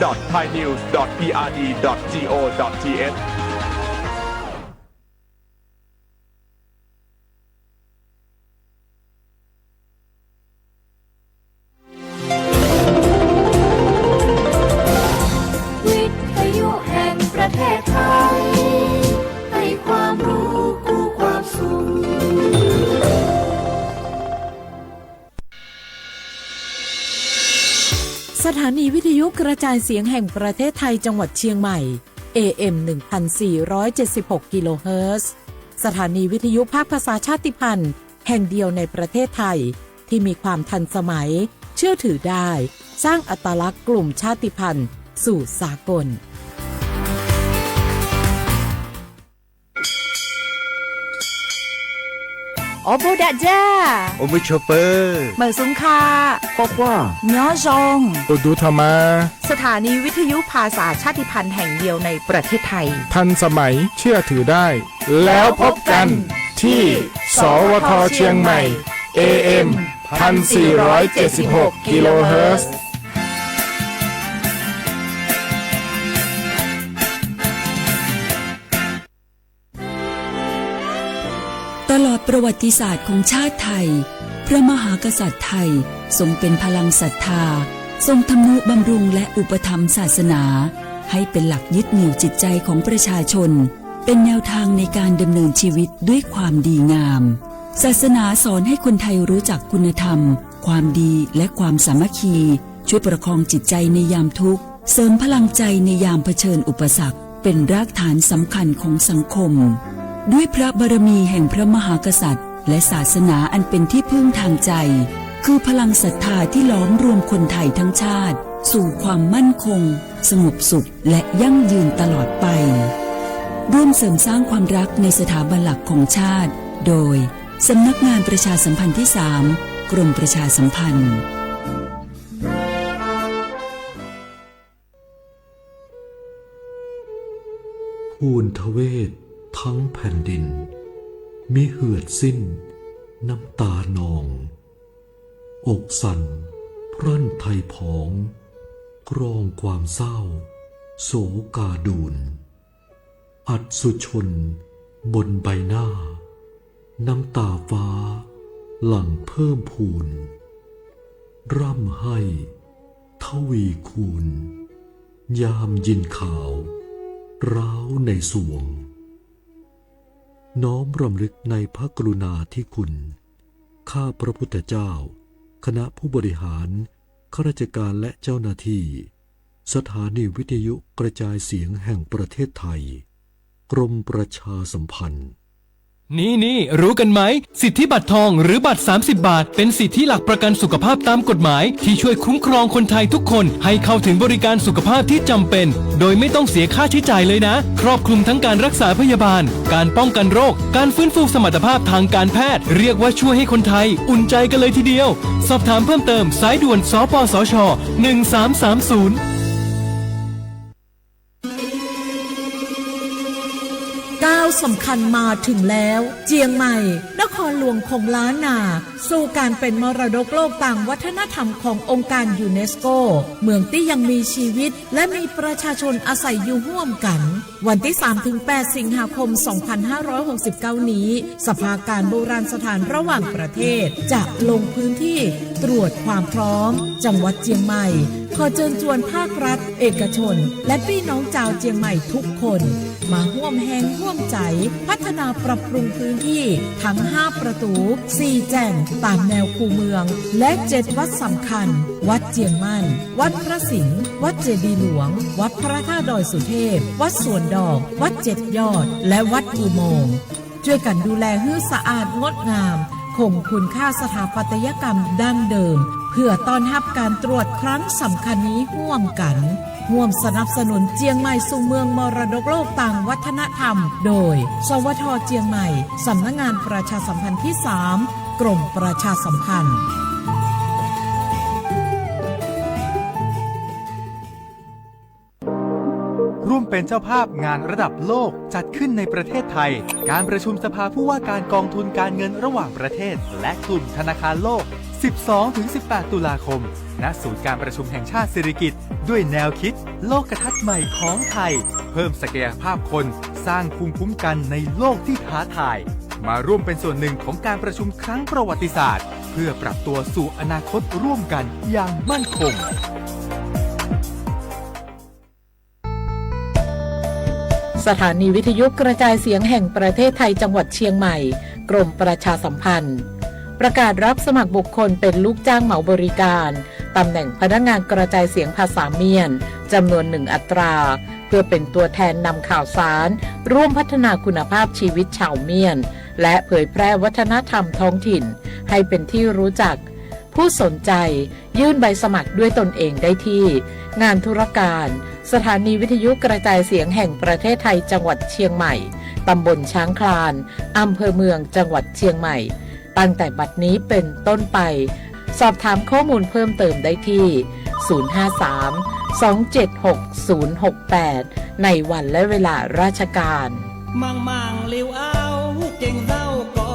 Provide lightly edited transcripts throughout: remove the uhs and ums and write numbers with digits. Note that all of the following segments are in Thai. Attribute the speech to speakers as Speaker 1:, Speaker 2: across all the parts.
Speaker 1: www.thainews.prd.go.th
Speaker 2: วิทยุแห่งประเทศไทยให้ความรู้คู่ความสุข
Speaker 3: สถานีวิทยุกระจายเสียงแห่งประเทศไทยจังหวัดเชียงใหม่ AM 1476 กิโลเฮิรตซ์สถานีวิทยุภาคภาษาชาติพันธุ์แห่งเดียวในประเทศไทยที่มีความทันสมัยเชื่อถือได้สร้างอัตลักษณ์กลุ่มชาติพันธุ์สู่สากล
Speaker 4: โอโบดะจ้า
Speaker 5: โอมิชเปอร์
Speaker 4: เหมอซุงคา
Speaker 5: กว่า
Speaker 4: เนาะจง
Speaker 5: ดูธรรมา
Speaker 4: สถานีวิทยุภาษาชาติพันธุ์แห่งเดียวในประเทศไทย
Speaker 5: ทันสมัยเชื่อถือได้ แล้วพบกันที่ สวทเชียงใหม่ AM 1476 กิโลเฮิรตซ์
Speaker 6: ตลอดประวัติศาสตร์ของชาติไทยพระมหากษัตริย์ไทยทรงเป็นพลังศรัทธาทรงทำนุบำรุงและอุปถัมภ์ศาสนาให้เป็นหลักยึดเหนี่ยวจิตใจของประชาชนเป็นแนวทางในการดำเนินชีวิตด้วยความดีงามศาสนาสอนให้คนไทยรู้จักคุณธรรมความดีและความสามัคคีช่วยประคองจิตใจในยามทุกข์เสริมพลังใจในยามเผชิญอุปสรรคเป็นรากฐานสำคัญของสังคมด้วยพระบารมีแห่งพระมหากษัตริย์และศาสนาอันเป็นที่พึ่งทางใจคือพลังศรัทธาที่ล้อมรวมคนไทยทั้งชาติสู่ความมั่นคงสงบสุขและยั่งยืนตลอดไปร่วมเสริมสร้างความรักในสถาบันหลักของชาติโดยสำนักงานประชาสัมพันธ์ที่ 3 กรมประชาสัมพันธ์
Speaker 7: ภูนทเวศทั้งแผ่นดินมิเหือดสิ้นน้ำตานองอกสั่นพรั่นไทยผองกรองความเศร้าโศกาดูนอัดสุชนบนใบหน้าน้ำตาฟ้าหลั่งเพิ่มพูนร่ำให้ทวีคูณยามยินข่าวร้าวในสวงน้อมรำลึกในพระกรุณาธิคุณข้าพระพุทธเจ้าคณะผู้บริหารข้าราชการและเจ้าหน้าที่สถานีวิทยุกระจายเสียงแห่งประเทศไทยกรมประชาสัมพันธ์
Speaker 8: นี่รู้กันไหมสิทธิบัตรทองหรือบัตร30 บาทเป็นสิทธิหลักประกันสุขภาพตามกฎหมายที่ช่วยคุ้มครองคนไทยทุกคนให้เข้าถึงบริการสุขภาพที่จำเป็นโดยไม่ต้องเสียค่าใช้จ่ายเลยนะครอบคลุมทั้งการรักษาพยาบาลการป้องกันโรคการฟื้นฟูสมรรถภาพทางการแพทย์เรียกว่าช่วยให้คนไทยอุ่นใจกันเลยทีเดียวสอบถามเพิ่มเติมสายด่วนสปสช1330
Speaker 3: ก้าวสำคัญมาถึงแล้วเจียงใหม่นครหลวงของล้านนาสู่การเป็นมรดกโลกต่างวัฒนธรรมขององค์การยูเนสโกเมืองที่ยังมีชีวิตและมีประชาชนอาศัยอยู่ร่วมกันวันที่ 3-8 สิงหาคม 2569 นี้สภาการโบราณสถานระหว่างประเทศจะลงพื้นที่ตรวจความพร้อมจังหวัดเจียงใหม่ขอเชิญชวนภาครัฐเอกชนและพี่น้องชาวเจียงใหม่ทุกคนมาร่วมแรงร่วมใจพัฒนาปรับปรุงพื้นที่ทั้ง5ประตู4แจ่งตามแนวคูเมืองและ7วัดสำคัญวัดเจียงมั่นวัดพระสิงห์วัดเจดีย์หลวงวัดพระธาตุดอยสุเทพวัดสวนดอกวัด7ยอดและวัดอุโมงค์ช่วยกันดูแลให้สะอาดงดงามคงคุณค่าสถาปัตยกรรมดั้งเดิมเพื่อต้อนรับการตรวจครั้งสำคัญนี้ร่วมกันร่วมสนับสนุนเจียงใหม่สู่เมืองมรดกโลกต่างวัฒนธรรมโดยสวทเจียงใหม่สำนักงานประชาสัมพันธ์ที่ 3 กรมประชาสัมพันธ์
Speaker 9: ร่วมเป็นเจ้าภาพงานระดับโลกจัดขึ้นในประเทศไทยการประชุมสภาผู้ว่าการกองทุนการเงินระหว่างประเทศและกลุ่มธนาคารโลก 12-18 ตุลาคมณศูนย์การประชุมแห่งชาติสิริกิติ์ ด้วยแนวคิดโลกทัศน์ใหม่ของไทย เพิ่มศักยภาพคนสร้างภูมิคุ้มกันในโลกที่ท้าทาย มาร่วมเป็นส่วนหนึ่งของการประชุมครั้งประวัติศาสตร์เพื่อปรับตัวสู่อนาคตร่วมกันอย่างมั่นคง
Speaker 3: สถานีวิทยุกระจายเสียงแห่งประเทศไทยจังหวัดเชียงใหม่กรมประชาสัมพันธ์ประกาศรับสมัครบุคคลเป็นลูกจ้างเหมาบริการตำแหน่งพนักงานกระจายเสียงภาษาเมียนจำนวน1 อัตราเพื่อเป็นตัวแทนนำข่าวสารร่วมพัฒนาคุณภาพชีวิตชาวเมียนและเผยแพร่วัฒนธรรมท้องถิ่นให้เป็นที่รู้จักผู้สนใจยื่นใบสมัครด้วยตนเองได้ที่งานธุรการสถานีวิทยุกระจายเสียงแห่งประเทศไทยจังหวัดเชียงใหม่ตำบลช้างคลานอำเภอเมืองจังหวัดเชียงใหม่ตั้งแต่บัดนี้เป็นต้นไปสอบถามข้อมูลเพิ่มเติมได้ที่ 053-276-068 ในวันและเวลาราชการ
Speaker 1: มังลิวเอาเก่งเศร้าก็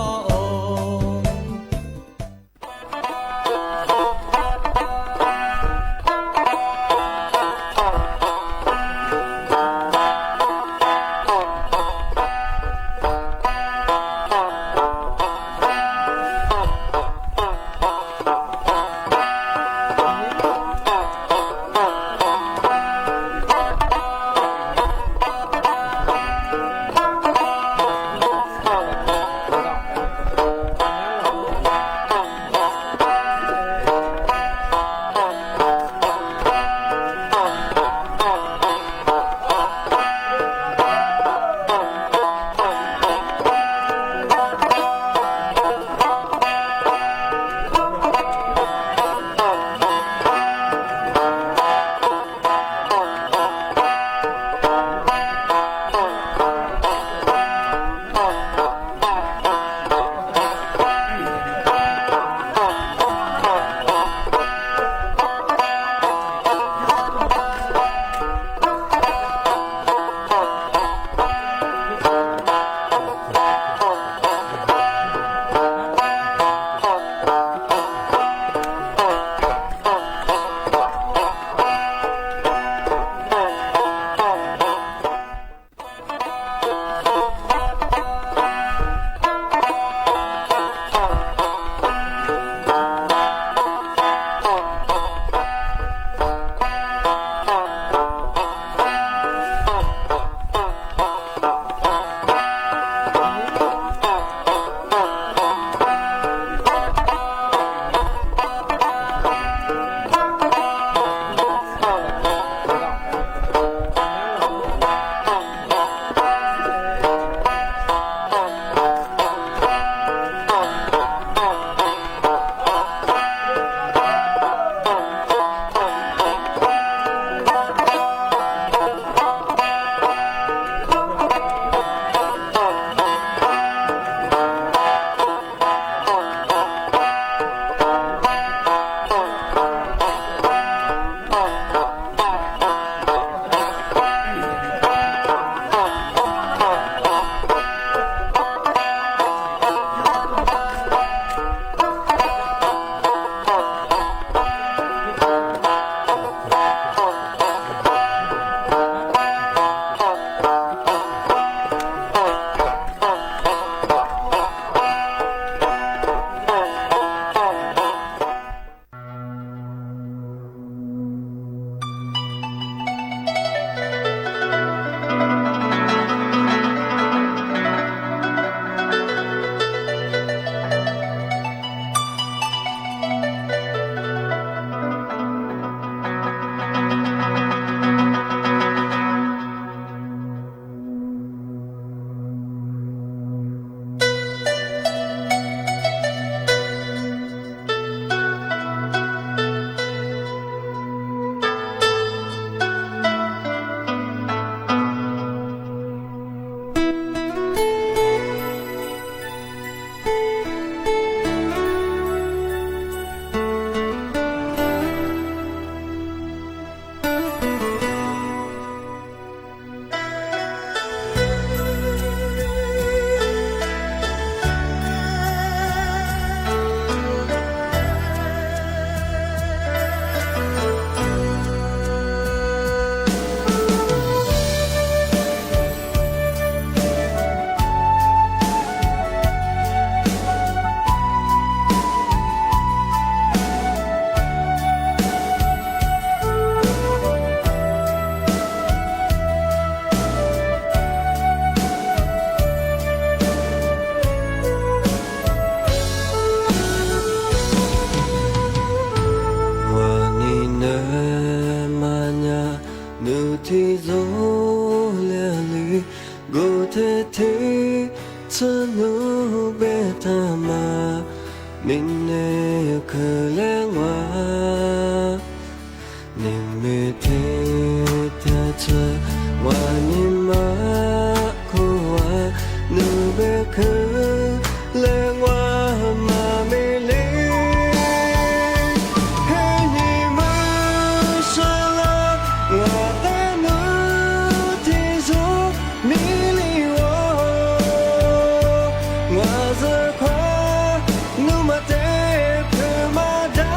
Speaker 10: ที่โซเลียลีกูเทที่เธอหนูเบตามานินเนคือแรงว่านิมิตเธอเธอว่านิมาคูว่าหนูเบคือแรงว่ามาไม่ลีให้นี่มาสลายว่าแต่หนูที่สุดมีลีว่าว่าจะคว้าหนูมาเตะเพื่อมาดา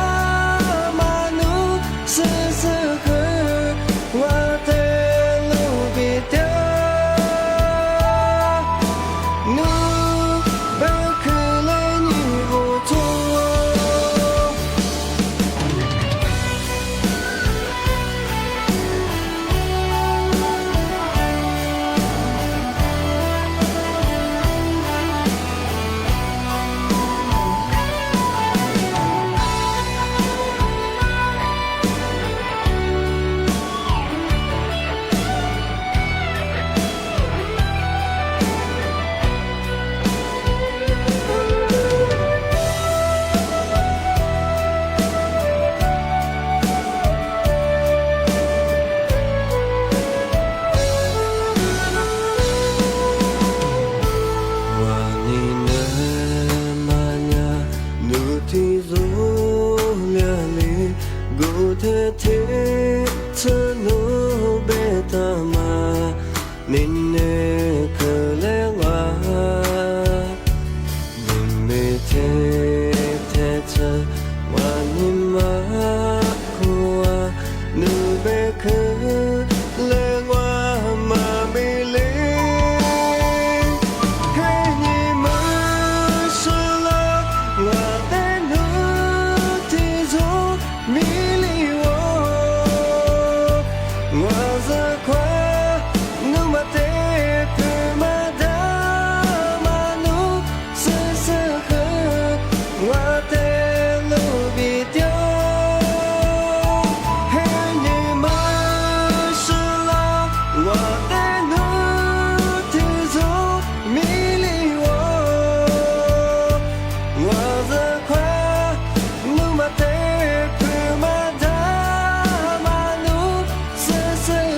Speaker 10: มาหนูซื่อๆคือว่าแต่ลูกบิดาหนูเบลคือเลยนี่หูทัว ซื่อ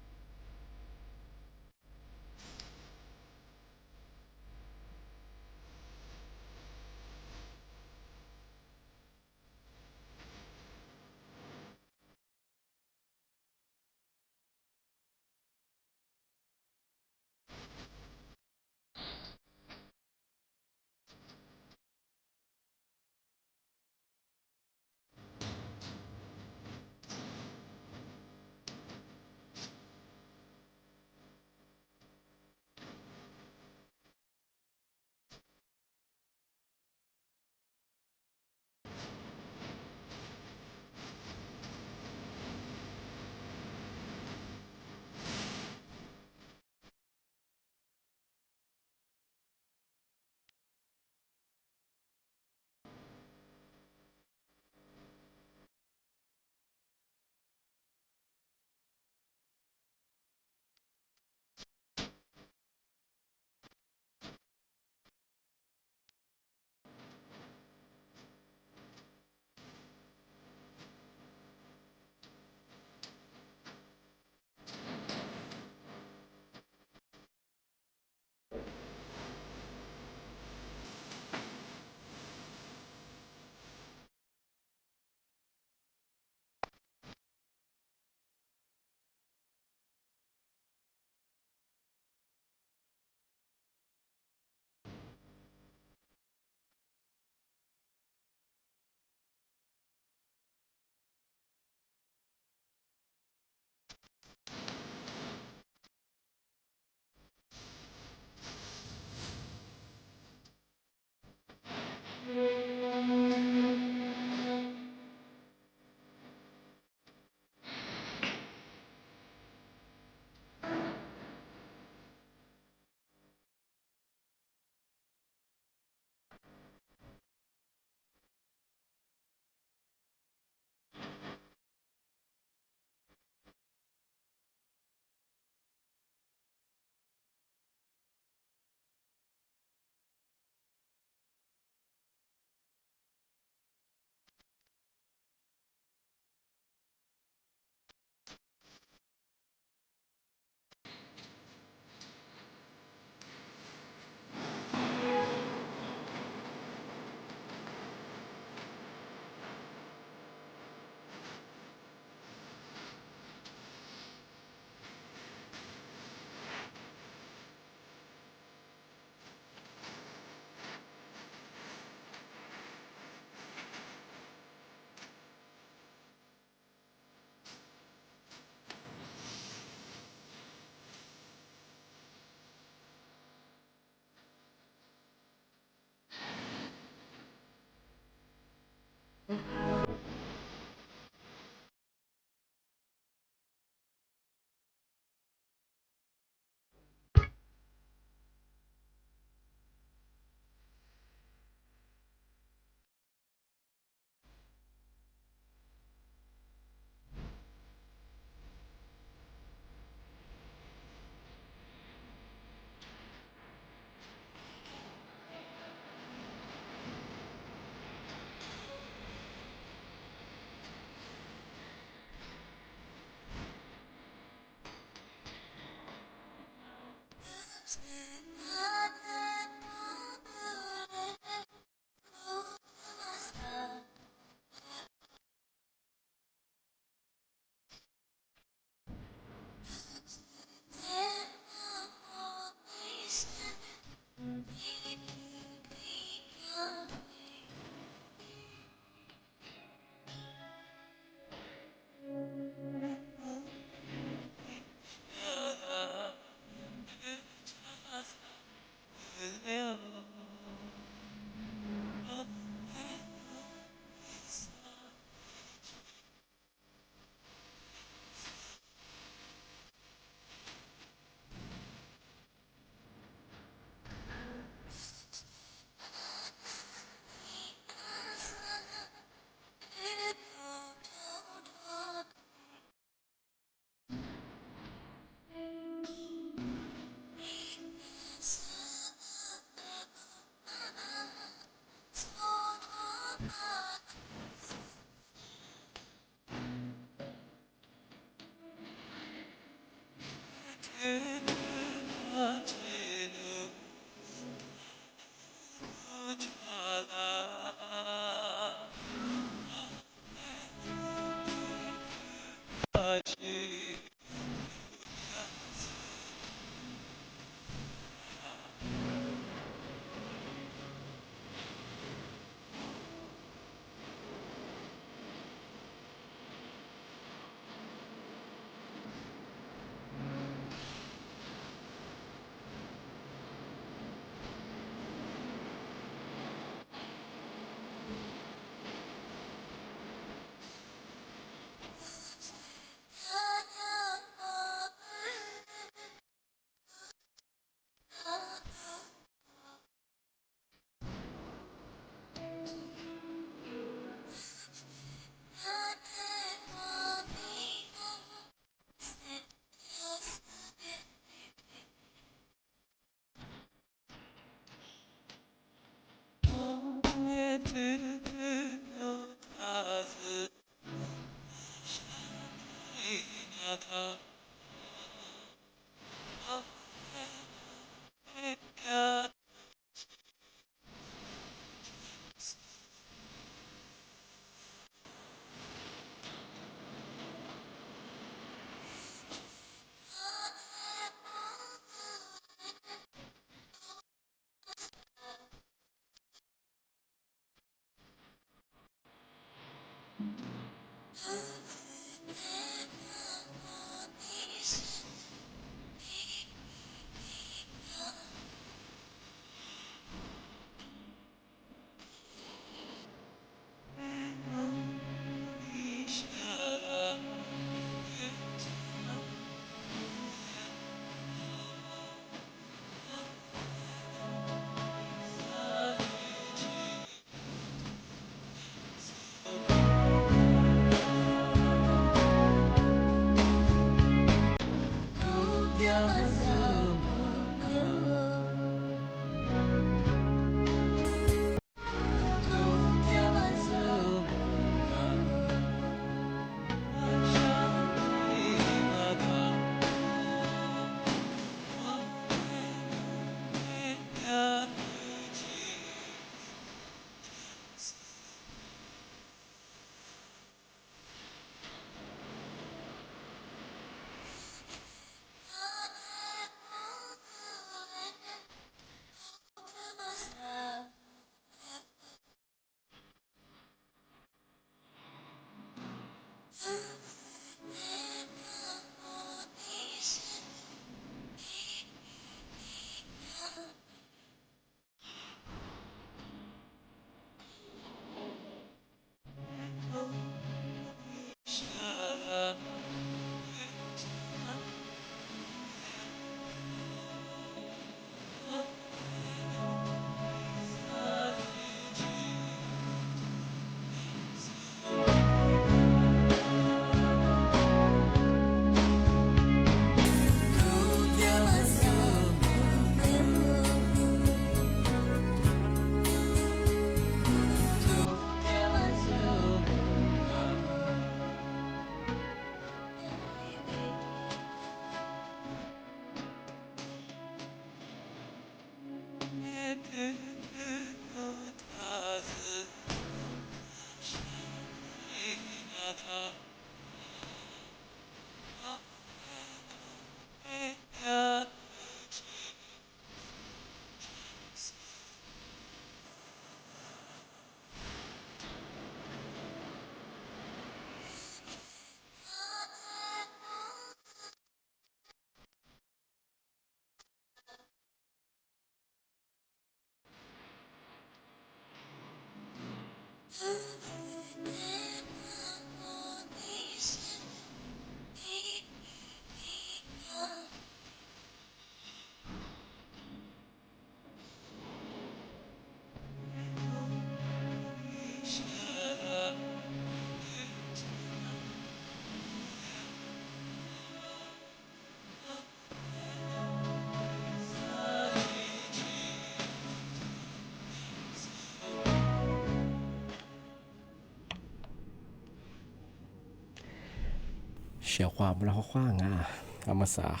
Speaker 11: 小花不拉花啊，阿么啥，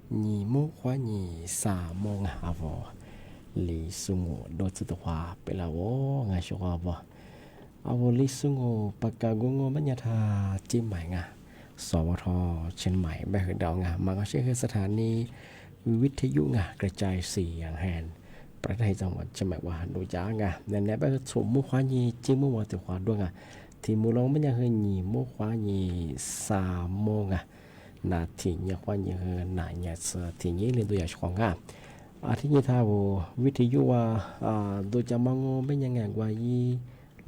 Speaker 11: 你木花你啥梦啊？阿婆，李苏我多子的话，贝拉我爱小花不？阿婆李苏我ปากกากูงบัญญัติจิ้มใหม่ไงสวทเชียงใหม่แบบเดิมไงมันก็ใช่คือสถานีวิทยุไงกระจายเสียงแทนประเทศจังหวัดเชียงใหม่ว่าดูจ้าไงในนี้แบบสมมุติว่านี่จิ้มมุว่าตัวด้วยไงที่มูลงมันยังคือนี่มุว่านี่3 โมงไงนาทีเนี่ยว่านี่คือนาเนี่ยที่นี่เรียนตัวอย่างของไงที่นี่ถ้าวิทยุว่าดูจะมองเป็นยังไงว่ายี่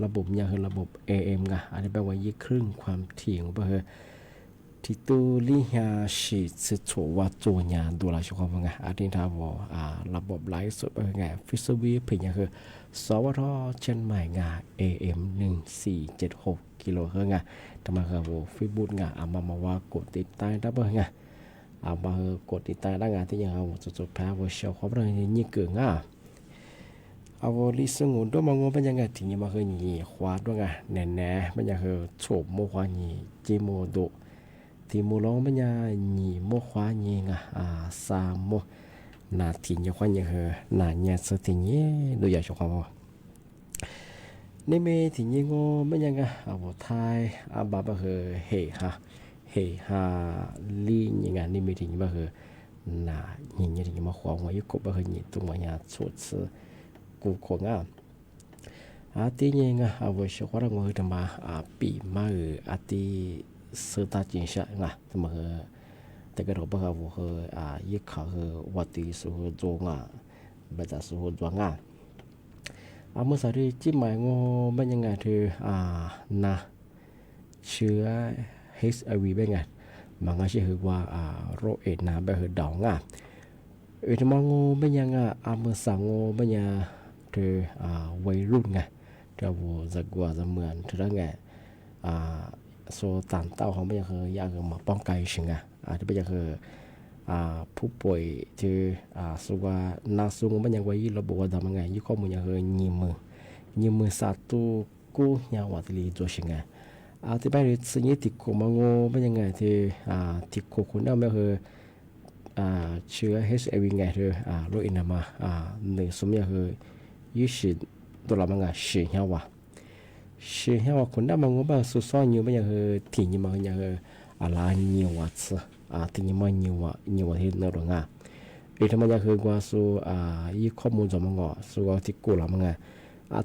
Speaker 11: ระบบเนี่ยคือระบบ AM ไงอันนี้แปลว่ายี่ครึ่งความถี่ของเบอร์ที่ตัวลิฮาชิสึโชว่าตัวเนี่ยดูแลช่วยว่าไงอันนี้ถ้าว่าระบบไลฟ์สดเป็นไงฟิสวีเป็นยังคือสวทเชียงใหม่ไง AM 1476กิโลเฮิรตซ์ไงทำไมครับฟิบูดไงมาว่ากดติดตามได้เบอร์ไงมากดติดตามได้ไงที่ยังเอาจุดๆแพ้ว่าเชียวเขาเป็นยี่เกิงเอาลิสงุนด้วยมองว่าเป็นยังไงที่นี่มาคือนี่ขวาด้วยไงแน่ๆเป็นยังคือโฉบโมขวานี่จีโมโดที่มูลงเป็นยังนี่โมขวานี่ไง3 โมนาทีนี่ขวานี่คือนาเนี่ยสุดที่นี่ดูอย่างชอบว่านี่เมที่นี่ก็เป็นยังไงเอาไทยบาบคือเฮฮาลีนี่ไงนี่เมที่นี่มาคือนานี่นี่ที่นี่มาขวาว่ายุกบคือนี่ตัวมันเนี่ยสุดกูคงที่นี่ไงว่าชาวเราเงินมาปีมาที่สุดท้ายจริงใช่ไงแต่มาแต่ก็เราบอกว่ายี่เขาวัดที่สุดจงบัดสุดจงเมื่อสักทีจิ้มหมายงเป็นยังไงคือนะเชื้อ HIV เป็นไงมันก็ใช่ว่าโรคเอดส์นะแบบดองที่มองเป็นยังไงเมื่อสั่งเป็นยังคือวัยรุ่นไงที่ว่าจะกว่าจะเหมือนที่นั่นไงโซตันเต้าเขาไม่อยากคืออยากมาป้องกันสิ่งไงที่ไม่อยากคือผู้ป่วยที่สุว่าน่าสูงมันยังไว้ระบบว่าทำไงยี่ข้อมูลยังคือยี่มือสาธุกู้ยังว่าที่ตัวสิ่งไงที่ไปสิ่งนี้ที่กูมองเป็นยังไงที่กูคนนั้นไม่คือเชื้อ HIV ไงคือโรคอินามาหนึ่งสมัยคือยี่สิบตัวละมันไงสี่เหี้ยวคนนั้นมองว่าสุดซ้อนอยู่ไม่ยังคือที่นี่มันยังคืออะไรnhiềuวัดที่นี่มันnhiềuที่นั่นหรอกที่มันยังคือว่าสุยี่ข้อมูลจอมงอสุที่กูละมันไง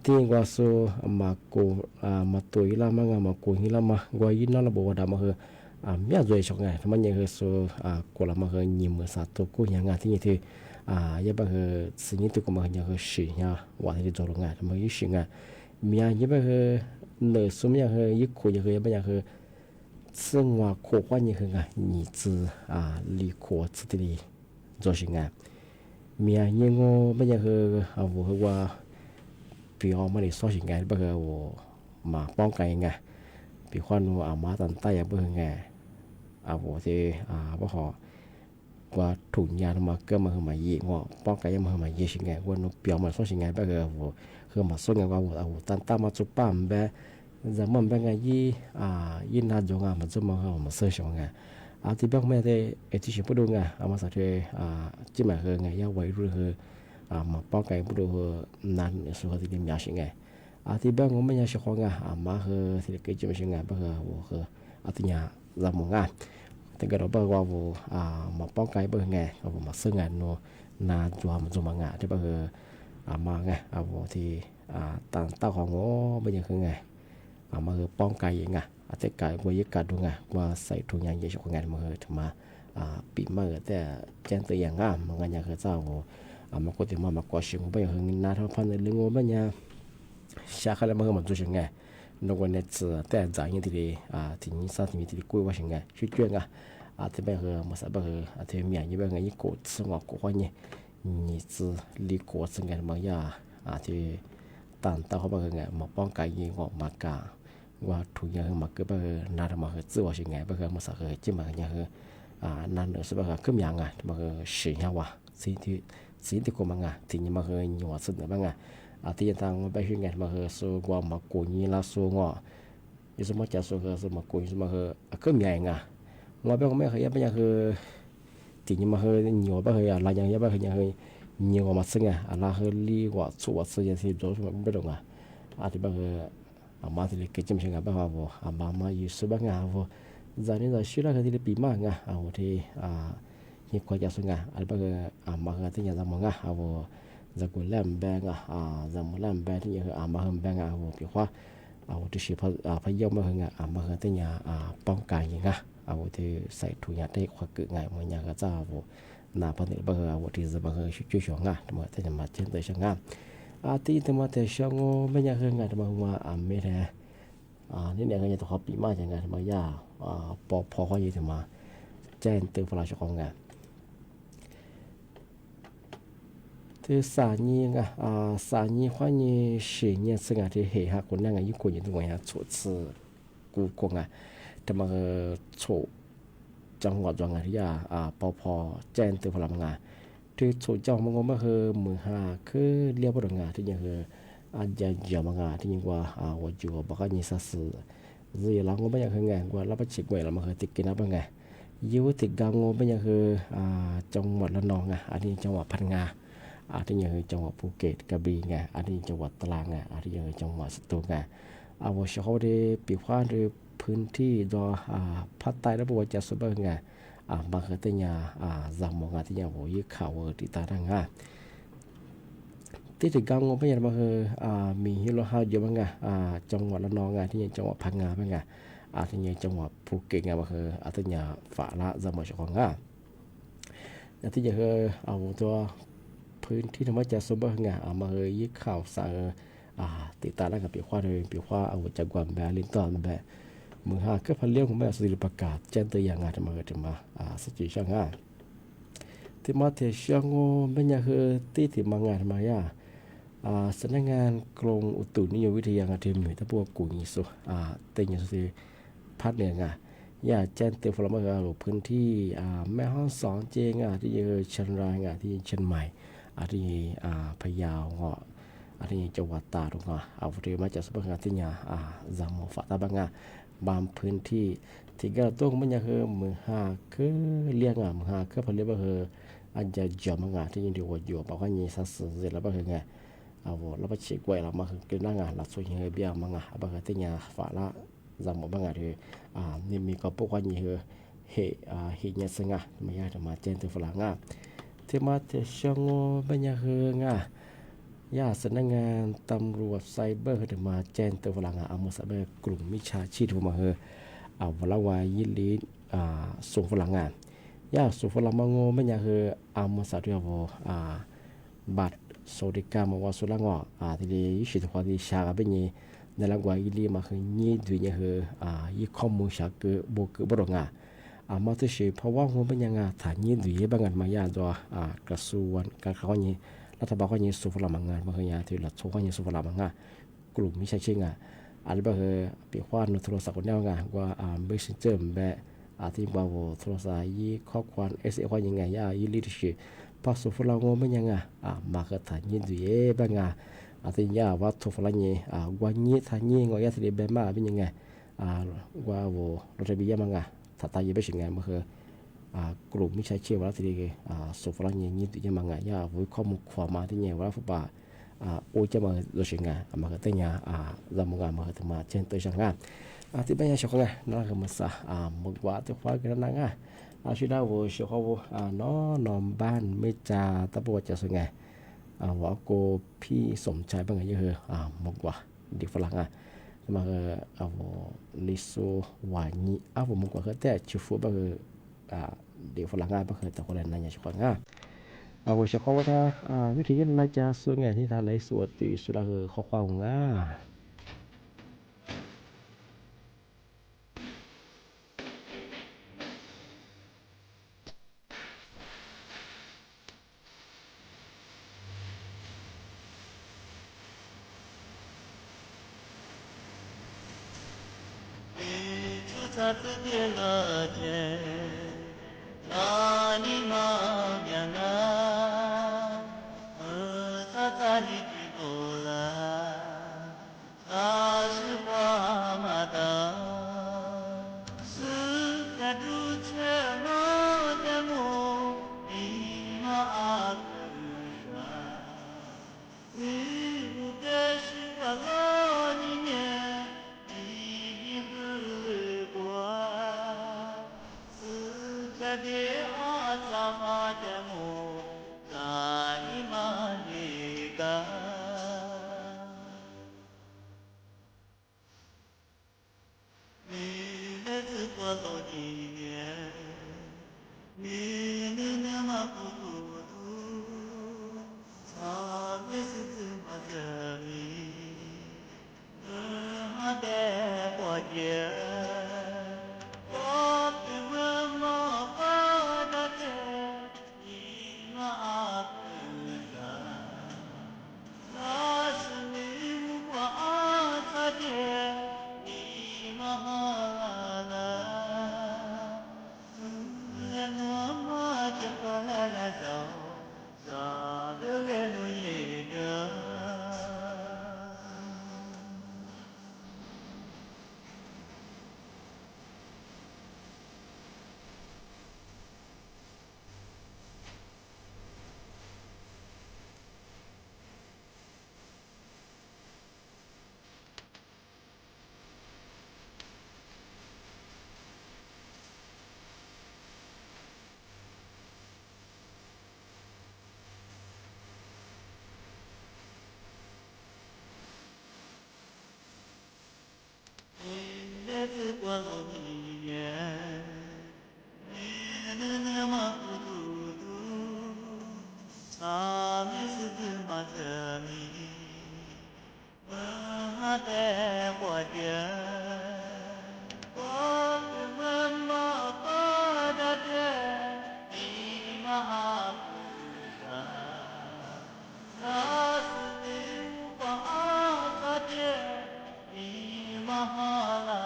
Speaker 11: ที่ว่าสุมากูมาตัวยี่ละมันไงมากูยี่ละมาว่ายี่นั่นระบบว่าดามันคือไม่อยากจะชกไงที่มันยังคือสุกูละมันคือยี่มือสาตัวกูยังไงที่นี่ที่ยังแบบคือสิ่งนี้ตัวกูมันยังคือสี่เหี้ยวว่าที่ตัวลงไงที่มันยี่สี่ไงมีอย่างยังแบบคือเนื้อสมัยยังคือยี่ขู่ยังคือยังแบบยังคือซึ่งว่าขวานยังคือไงนี่จืลีขวจืดลี做สิ่งไงมีอย่างยังก็แบบยังคือว่าพี่เอามาได้สอนสิ่งไงแบบคือมาป้องกันไงพี่ขวัญว่ามาตันใต้ยังแบบไงที่บ่ขอว่าถุงยามาเกิดมาคือมาเยี่งป้องกันยังมาเยี่สิ่งไงว่านุเปียวมาสอนสิ่งไงแบบคือมาสอนไงว่าตันมาจุปั๊มแบบจะมันเป็นไงยี่น่าจงมันจะมาเสิร์ชไงที่บอกไม่ได้ที่ฉันพูดไงมาสักทีที่หมายคือไงยังไว้รู้คือมาป้องกันพูดนั้นสุขที่ดีมีสิ่งไงที่บอกว่าไม่ยังสิ่งไงมาคือที่เกิดจะไม่สิ่งไงแบบคือที่เนี่ยจะมองไงแต่ก็เราบอกว่ามาป้องกันแบบไงมาซึ่งไงโนน่าจัวมันจะมาไงที่แบบคือมาไงที่ต่างต่างของไม่ยังคือไงมาคือป้องกันยังไงแต่การว่ายึดการดูไงว่าใส่ถุงยางเยอะชกไงมาคือถึงมาปีมาแต่แจ้งตัวอย่างมันก็ยังคือเจ้ามาก็ถึงมากว่าสิ่งไม่ยังคือน่าทำพันในเรื่องว่าเนี่ยชาเขาเลยมาคือมันจุดยังไงนกวันนี้แต่จ่ายยังทีนี้ที่นี่สัตว์ที่มีที่กุ้ยว่าสิ่งไงช่วยช่วยไงที่แบบคือมาสับคือที่มีอย่างนี้แบบไงยี่กดสงบกว่านี่นี่คือลีกดสงบางอย่างที่ต่างเขาบอกไงมาป้องกันยิงออกมากาว่าถุงยางมาเกิดแบบน่าจะมาคือซื้อว่าสิ่งไงแบบมาสักคือจิ้มมาอย่างคือนั่นคือแบบขึ้นอย่างไงมาคือสิ่งว่าสิ่งที่กูมังไงที่นี่มาคือหยวดสุดเนี่ยบ้างไงที่ยังทางไปสิ่งไงมาคือสู้ว่ามากูนี่ละสู้งอยิ่งสมัยจะสู้คือสู้มากูยิ่งสมัยคือขึ้นอย่างไง งอไปก็ไม่เคยไม่ยังคือติดมาเคยเหนียวไปเคยอะไรยังยังไปเคยยังเคยเหนียวมาซึ่งอะไรเคยลีกว่าชัวซึ่งยังที่โดนไม่ตรงที่ไปเคยมาที่เกิดจำเป็นกับว่ามาอยู่สุบังว่าจากนี้เราชื่อเราที่ปีมากที่นี่ควายจะซึ่งไปเคยมาเคยที่ยังจำมั่งจากกุลแลมแบงจากมุลแลมแบงที่ยังมาเคยแบงพี่ว่าที่ชื่อพยมมาเคยมาเคยที่ยังป้องกันยังที่ใส่ถุงยาได้ควักเกิดไงมันยังก็จะนาพันธุ์บางที่จะบางช่วยช่วยงาแต่มาที่จะมาเช่นตัวช่างงานที่จะมาแต่ช่างไม่ยังเคยงานแต่มาไม่ได้นี่เนี่ยก็ยังต้องขอปีมากจังงานแต่มายาพอเขาอยู่แต่มาแจ้งเตือนพลังช่างงานที่สานีสานีความนี้เสียเนี่ยซึ่งที่เหตุคนนั่งอยู่คนอยู่ตรงนี้ชุดสื่อกูกงแต่มาโฉจังหวัดจังหวัดที่พอแจ้งเตือนพลังงานที่โฉจังมันก็ไม่คือมือหาคือเรียบร้อยงานที่ยังคืออาจจะเยอะมากที่ยังว่าว่าอยู่บ้านนี้สักสื่อเรื่องเราก็ไม่ยังคืองานว่าเราไปเช็คไว้เรามาคือติดกินอะไรบ้างไงยูติดกังวลไม่ยังคือจังหวัดละนองอันนี้จังหวัดพังงาที่ยังคือจังหวัดภูเก็ตกระบี่อันนี้จังหวัดตรังที่ยังคือจังหวัดสตูลว่าเขาได้ปีกว่าหรือพื้นที่ดอภาคใต้และบริเวณจัสุบะบางที่ยังจำมองที่ยังหัวยึดข่าวที่ตาดังที่ถึงกังวลไม่ยังบางมีฮิโรฮาอยู่บ้างจังหวัดละนองที่ยังจังหวัดพังงาบ้างที่ยังจังหวัดภูเก็ตบางที่ยังฝาละจำมองของที่ยังเอาตัวพื้นที่ธรรมชาติสมบูรณ์มายึดข่าวสารติดตามแล้วกับปีว่าเลยปีว่าเอาจากกวนแบบลิ้นตอนแบบมือหาก็พันเลี้ยงของแม่สุริประกาศแจ้งตัวอย่างงานจะมาสจิช่างที่มาเทช่างไม่ยังคือที่มางานมายาสำนักงานกรมอุตุนิยมวิทยาที่มีทั้งพวกกุญสุเตียนสุริพัดเนี่ยอย่าแจ้งเตือนพลเมืองพื้นที่แม่ห้องสอนเจงที่ยังเชียงรายที่เชียงใหม่ที่พะเยาที่จังหวัดตากเอาเรื่องมาจากสปงที่เนี่ยจำหมอฝาตาบางพื้นที่ที่ก็ต้องไม่ยังคือมือหาคือเลี้ยงมือหาคือผลิตบางคืออาจจะจำที่ยังดีกว่าอยู่บางคนยังสัตว์เสร็จแล้วบางคือไงเราไปเช็คไว้เรามาคือกินงานเราช่วยให้เบี้ยบางบางที่เนี่ยฝาละจำหมอบางที่นี่มีก็พวกคนยังคือเหเนี่ยซึ่งไม่ยากจะมาเจนตัวฝรั่งที่มาเทช่างไม่ยังคือยาสำนักงานตำรวจไซเบอร์ถึงมาแจ้งตัวฝรั่งมาสับกลุ่มมิจฉาชีพมาวลาวายิลีส่งฝรั่งยาส่งฝรั่งมาไม่ยังคือมาสับด้วยบัตรสวัสดิการมาว่าสุรังที่ได้ยิสิทธิ์ความที่ชาเป็นยี่ในหลังว่ายิลีมาคือยี่ด้วยเนี่ยคือยี่ข้อมูลชาเกบกบรองมาที่สิเพราะว่าหัวเป็นยังฐานยี่ด้วยบางงานมายาตัวกระทรวงการข้อนี้รัฐบาลก็ยังสูบฝรั่งงานบางอย่างที่รัฐก็ยังสูบฝรั่งงานกลุ่มมิใช่ชิงอะไรบางปีว่าโทรศัพท์คนเดียวว่าไม่ใช่เจอแบบที่ว่าโทรศัพท์ยี่ข้อความว่ายังไงยี่ลิชิพอสูบฝรั่งไม่ยังมาก็ฐานยี่ด้วยบางที่ว่าสูบฝรั่งว่ายี่ฐานยี่ก็ยังที่แบบมาเป็นยังไงว่าเราจะบียมังถ้าตายยี่ไม่ใช่ไงมันคือกลุ่มมิใช่เชื่อว่าที่สูบฝรั่งยี่ตัวมังวิข้อมูลความมาที่เนี่ยว่าฟุบะโอจะมาโดยเฉพาะมาก็แต่เนี่ยจำงานมาก็มาเช่นตัวช่างที่เป็นยังไงช่างนั่นก็มาซะมึกว่าตัวฟ้ากันนั่งชิดาวช่างเขานอนบ้านไม่จ่าตะบัวจะส่งไงว่ากูพี่สมใจบางอย่างเยอะมึกว่าดีฝรั่งมาลิโซวานีผมมึกว่าเขาแต่ชิฟูบางเดี๋ยวฝรั่งบางคนแต่คนนั้นยังช่างว่าช่างเขาว่าวิธีนั้นน่าจะส่วนไงที่ทำไรส่วนที่สุดคือข้อความ
Speaker 12: Suka duca
Speaker 10: တာနေနဲ့သွားတော့ဒီနေနဲ့မပူတူသာမစ်စစ်မတဲ့ဟာတဲ့ပွားရဲ့ဘောပြမပါတဲ့ဒီငါလာစနေမအားတဲ့ဒီမဟာလာနောမတပလာတော့သာတဲ့လူရဲ့နဲ့သွားတော့ဒီနေမပူတူသာမစ်စစ်မတဲ့ဘာတဲ့ပွားရဲ့ဘောပြမပါတဲ့ဒီမဟာသာသာစနေပါတဲ့ဒီမဟာလာ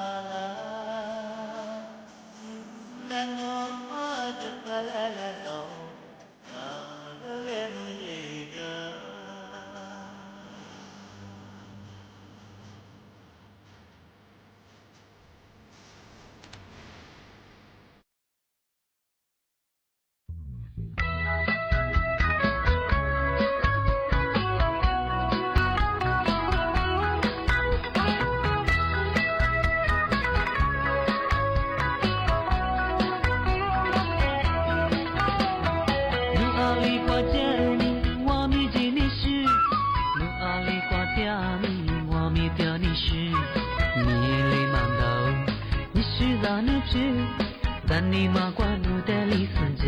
Speaker 10: လနောမတပလာတော့သာတဲ့လူရဲ့
Speaker 12: 但你马挂路的里孙家，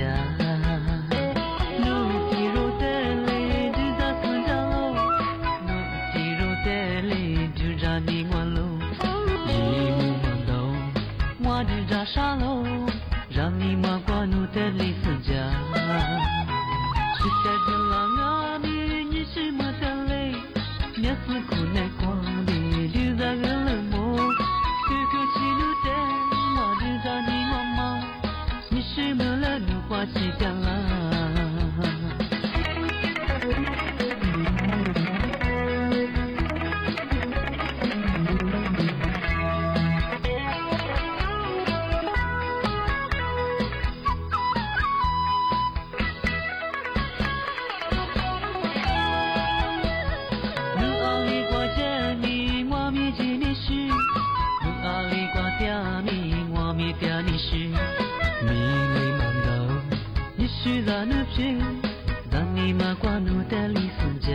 Speaker 12: 路肌肉的嘞就在孙家喽，路肌肉的嘞就在你关喽，一目望到我就在沙喽，让你马挂路的里孙家，是在这浪啊咪你是么的嘞，你是苦难光的就在个冷漠，这个记录的我就在你妈妈。是么了？你花起干了？你阿里瓜家你我咪接你是，你阿里瓜家你我咪爹你是。是咱那片，咱你马挂路的里孙家，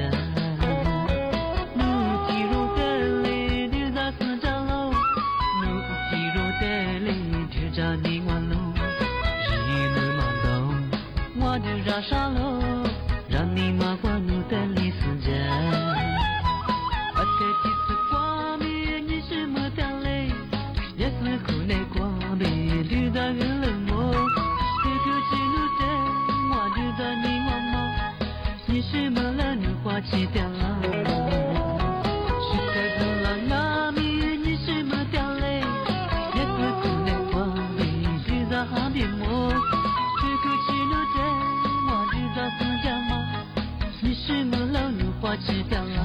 Speaker 12: 路肌肉的嘞就在孙家喽，路肌肉的嘞就在你关喽，一路马到我就在沙喽，让你马挂路的里孙家，而且几次挂面你是么的嘞，也是苦难挂面就在个冷漠。你是么了？你花起掉了，是在这浪啊咪，你是么掉嘞？也是苦难光里就在海边摸，这个起路的我就在孙家嘛，你是么了？你花起掉了。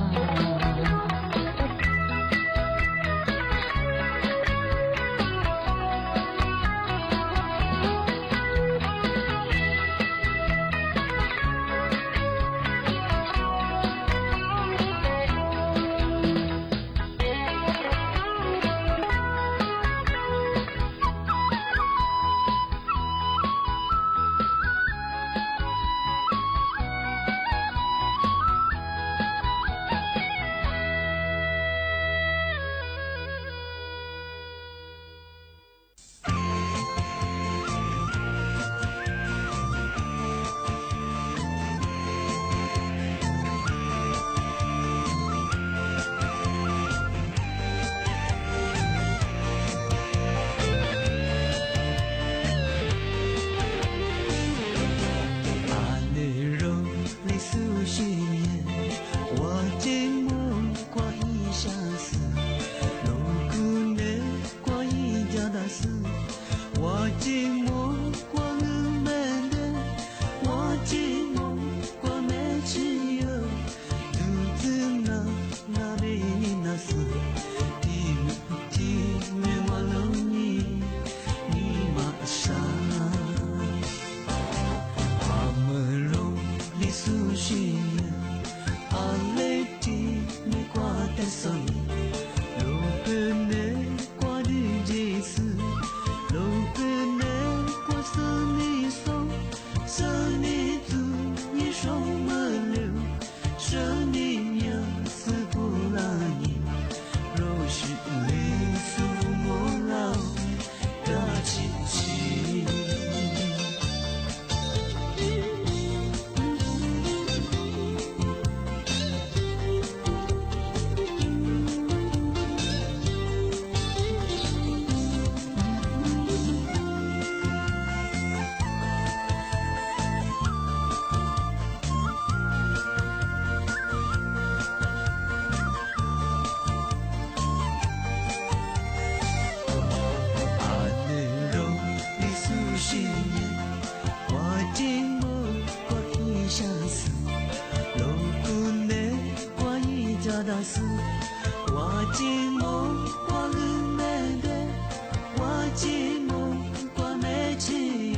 Speaker 12: 大事，我寂寞我日没得，我寂寞我没自由，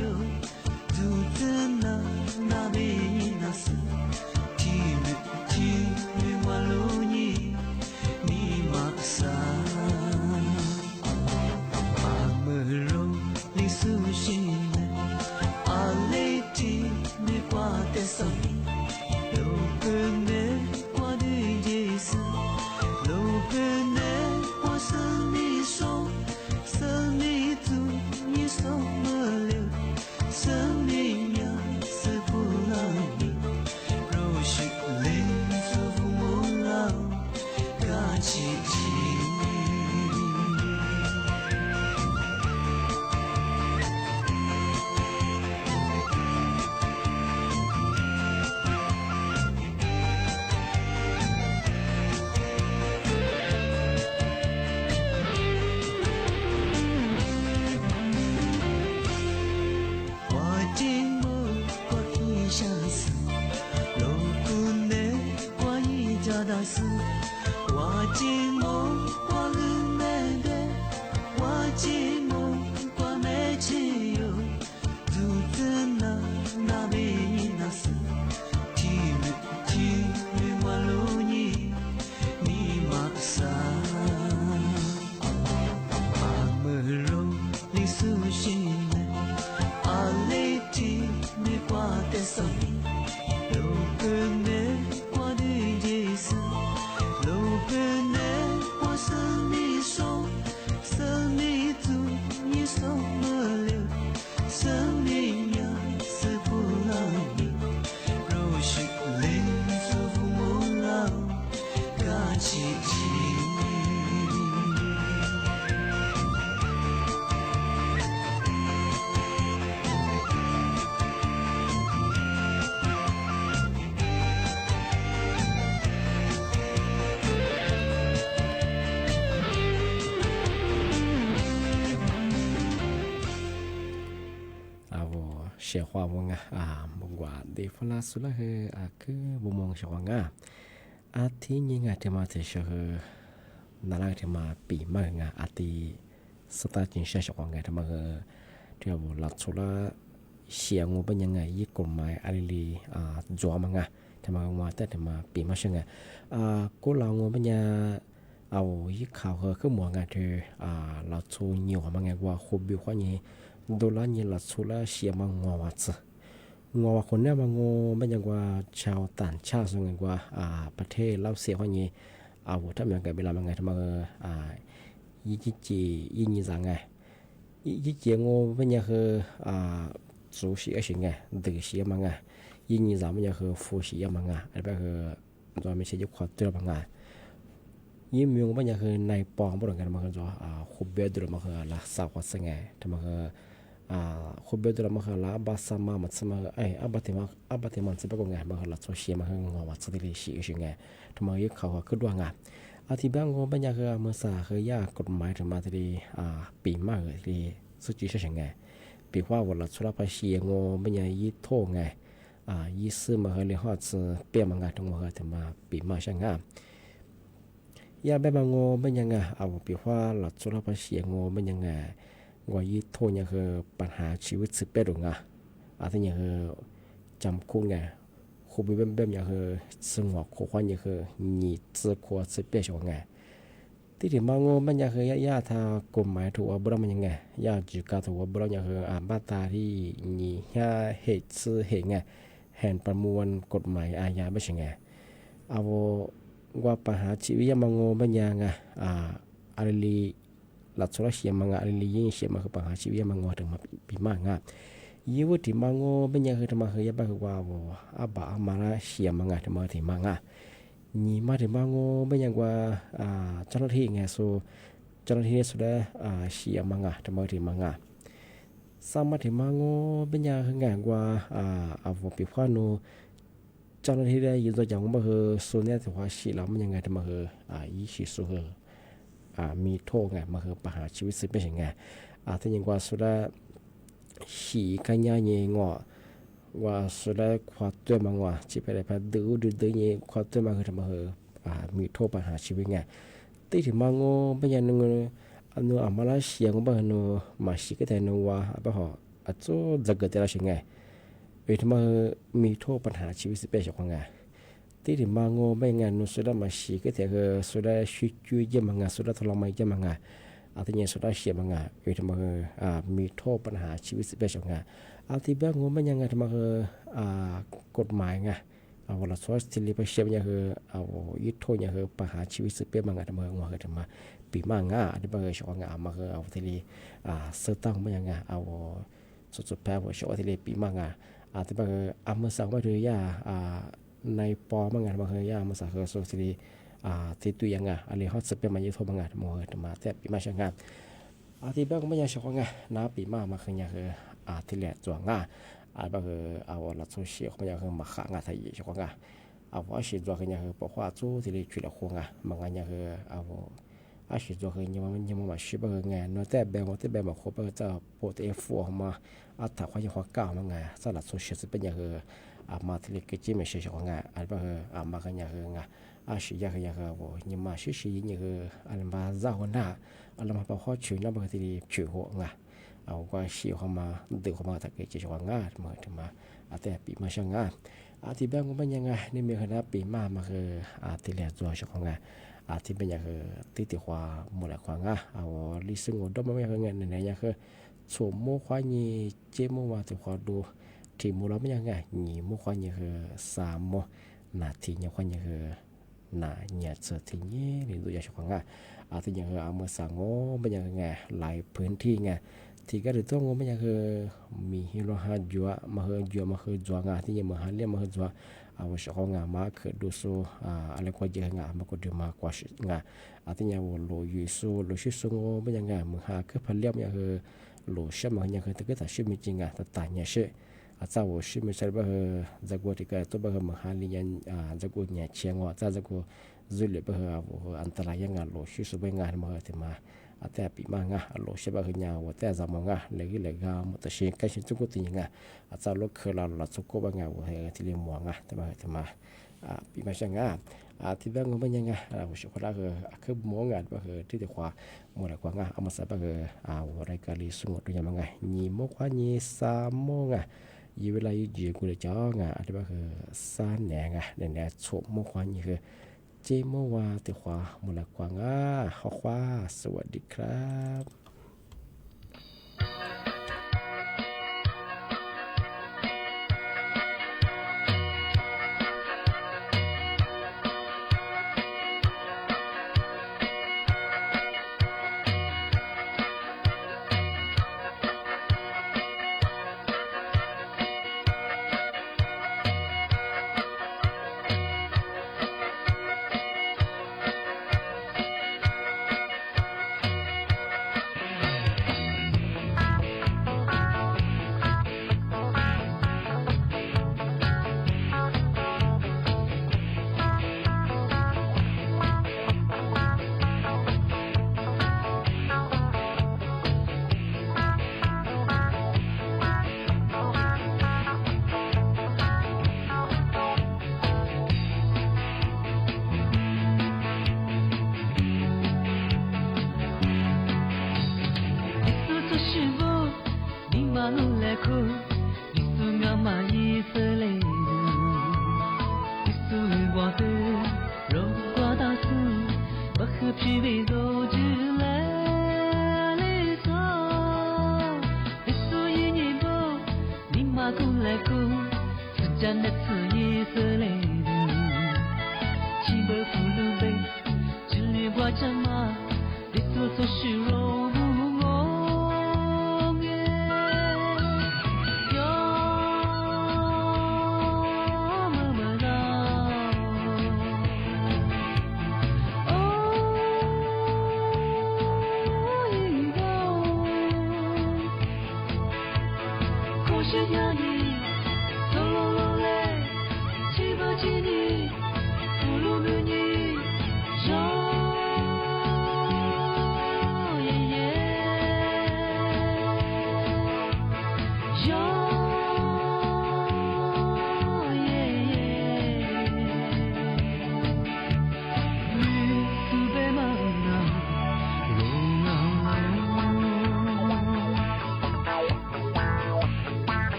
Speaker 12: 独自那边那是，体育我路你你马上，阿姆罗里苏西呢，阿雷提你挂在手里。
Speaker 11: เสียความงามงว่าเดฟลาสุลาเฮคือบ่มองเสียความอาทิยิงที่มาเสียนาลาที่มาปีมากอาทิสตาร์จิงเสียความที่มาที่ว่าลัดสุลาเสียงเป็นยังไงยี่กฎหมายอะไรลีจัวมังที่มาว่าแต่ที่มาปีมาเสียงกูเรางเป็นยังเอายี่ข่าวคือหมวงที่ลัดสุnhiềuมังว่าคุบิวข้อนี้โดนละนี่ลัดสุลาเสียมังงอวัดงอว่าคนเนี่ยมังงอเป็นยังว่าชาวต่างชาติส่วนว่าประเทศเราเสียข้อนี้เอาถ้าอย่างไงเวลามันไงที่มายี่จียี่นี่จังไงยี่จีงอเป็นยังคือสูสีอะไรไงดื้อสีมังยี่นี่จังเป็นยังคือฟูสีมังอะไรแบบคือตัวไม่ใช่ยุคขอเจอมังยี่มีงเป็นยังคือในปองบ่เหมือนกันมันก็จะคุบเบียดหรือมันคือละสาวสังไงที่มันคือคุบเบียดหรือมันคือละบาสมามันสมาอับติมันสิบก็ไงมันคือละโซเชียมันคืองอวัดสติลิสีอะไรไงที่มันยี่เขาคือดวงอาทิตย์บางงเป็นยังคือเมื่อสาคือยากฎหมายถึงมาที่ปีมากเลยที่สุจิใช่ไงปีว่าวันละสุราภาษีงอเป็นยังยี่โทไงยี่ซื้อมาคือเลี้ยงหอดเปียมังทั้งหมดถึงมาปีมาใช่ไงยาแบบงอเป็นยังไงเอาปีว่าหลัดสุราภาษีงอเป็นยังไงว่ายี่โทยังคือปัญหาชีวิตสิบเปดหรือไงที่ยังคือจำคุกไงคุบแบบยังคือสงบคู่ความยังคือหนีซื้อขวดสิบเปดช่วงไงที่ถึงบางงอมันยังคือยาทากฎหมายถูกบริมันยังไงยาจุกาถูกบริยังคือมาตราที่หนียาเหตุซื้อเหตุไงแห่งประมวลกฎหมายอาญาไม่ใช่ไงเอาว่าปัญหาชีวิตมังงอเป็นยังไงอะไรลีหลักสุรเสียมังอะไรลียิ่งเสียมาคือปัญหาชีวิตมังงอถึงมาปีมากยี่วุฒิมังงอเป็นยังคือทำมาคือยาบ้าคือว่าบ่ามาละเสียมังทำมาถึงมังนี่มาถึงมังงอเป็นยังว่าเจ้าหน้าที่ไงโซเจ้าหน้าที่สุดเสียมังทำมาถึงมังสามารถถึงมังงอเป็นยังคือไงว่าว่าปีฟ้าโนเจ้าหน้าที่ได้ยินตัวอย่างว่าคือส่วนนี้ถือว่าชีเรามันยังไงทำมาคือยี่สิบสุดมีโทษไงมาคือปัญหาชีวิตสิเป็นยังไงถ้าอย่างว่าสุดสีกันยาเงี้ยงว่าสุดควาดตัวมังว่าจีไปได้พาดื้อเงี้ยควาดตัวมาคือทำมาคือ มีโทษปัญหาชีวิตไงตีถึงมาโง่ไม่ยันงอันนู้อามาลาเชียงบ้านนู้มาชิกแต่นัวบ้าหออาจจะจะเกิดอะไรสิ่งไงเวทมามีโทษปัญหาชีวิตสิเป็นอย่างไงตีถึงมาโง่ไม่งั้นนู้สุดามาชิกแต่ก็สุดาชิจุยเยี่ยมงาสุดาทรมานเยี่ยมงาอาทิตย์นี้สุดาเชียมงาเวทมามีโทษปัญหาชีวิตสิเป็นอย่างไงอาทิตย์บ้างโง่ไม่ยังไงทำไมกฎหมายไงเอาละสอสที่ลีไปเชียมยังคือเอายึดโทษยังคือปัญหาชีวิตสิเป็นมังงะทำไมงัวคือทำไมปีมังงะอันนี้บางทีชาวงะมาคือเอาที่ลีเสตั้งไม่ยังไงเอาสุดแพ้ว่าชาวที่ลีปีมังงะอาที่บางอาเมื่อสังว่าเรือยาในปอมังงะบางทียาเมื่อสังคือสุดที่ลีที่ตัวยังไงอะไรเขาสิเป็นมันยึดโทษมังงะทำไมทำไมแต่ปีมังช่างงะอาที่บางไม่ยังชาวงะน้าปีมังมาคือยังคือที่แหลกตัวงะบางทีเอาละโซเชียลเขาอย่างคือมาขางาไทยชาวงะเอาว่าชีวิตคืออย่างคือบอกว่าจู่ที่ลีช่วยละควงะมังงะอย่างคือเอาอาชีพตัวคือยังมาชีพคือไงนอกแต่แบบมาคบจะโปรตีนฟูมาถ้าเขาจะหัวก้าวมาไงสลัดโซเชียลเป็นอย่างคือมาที่เล็กจิไม่ใช่ชาวงะแบบคือมากันอย่างคือไงอาชีพอย่างคือว่ายังมาชีอย่างคืออะไรมาจ้าหัวหน้าอะไรมาบอกเขาช่วยน้ำบางทีช่วยหัวไงเอาว่าชีเขามาดึงเขามาถ้าเกิดจะชาวงะมาถึงมาแต่ปีมาช่างงะที่แบบมันยังไงนี่มีคณะปีมาคือที่เหลือตัวชาวงะที่เป็นอย่างคือที่ว่าหมดละควางเอาลิซึ่งว่าดมไม่เคยเงินในอย่างคือสวมโมควานีเจโมว่าที่ว่าดูที่มูเราไม่ยังไงหนีโมควานีคือ3โมนาทีเนี่ยควานีคือนาเนี่ยเสร็จทีนี้หรือดูอย่างควางที่อย่างคือเอาเมื่อสั่งโง่ไม่ยังไงหลายพื้นที่ไงที่ก็ถือตัวโง่ไม่ยังคือมีฮิโรฮาจัวมาคือจัวมาคือจัวงาที่ยังมาหาเลี้ยมาคือจัวเอาชาวงามาคือดูโซอะไรก็เยอะงามาก็ดูมากกว่างาที่ยังว่าโลยูโซโลชิโซโง่ไม่ยังไงมึงหาคือพันเลี้ยมยังคือโลเชื่อมันยังคือแต่ก็แต่ชื่อมีจริงแต่ต่างเนี่ยชื่อเจ้าชื่อไม่ใช่แบบจะกูที่ก็ตัวแบบมึงหาเลี้ยงจะกูเนี่ยเชียงว่าจะกูจุดเลยแบบอันตรายยังงาโลชิโซเป็นงานมาที่มาแต่ปีมังงะโลเชบะคือญาวแต่จามงะเลยกามตะเชงกันชิจุกุติงะจะลดคือเราละสุกบางะวที่เรียมวงะแต่มาปีมาช่างะที่บางก็ยังไงเราชุกละคือมองงะก็คือที่ที่ว่าหมดละกว่างะเอามาใส่ก็คือรายการลีสุงตัวยังไงนี่มกว่านี่3โมงอ่ะยีเวลาอยู่กูเลยจ้องอ่ะที่ว่าคือซ่านแหนงอ่ะเนี่ยชมมกว่านี่คือเจโมว่าติขวามุลกวางขอขวาสวัสดีครับ
Speaker 12: yeah.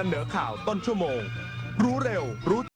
Speaker 13: เสนอข่าวต้นชั่วโมง รู้เร็วรู้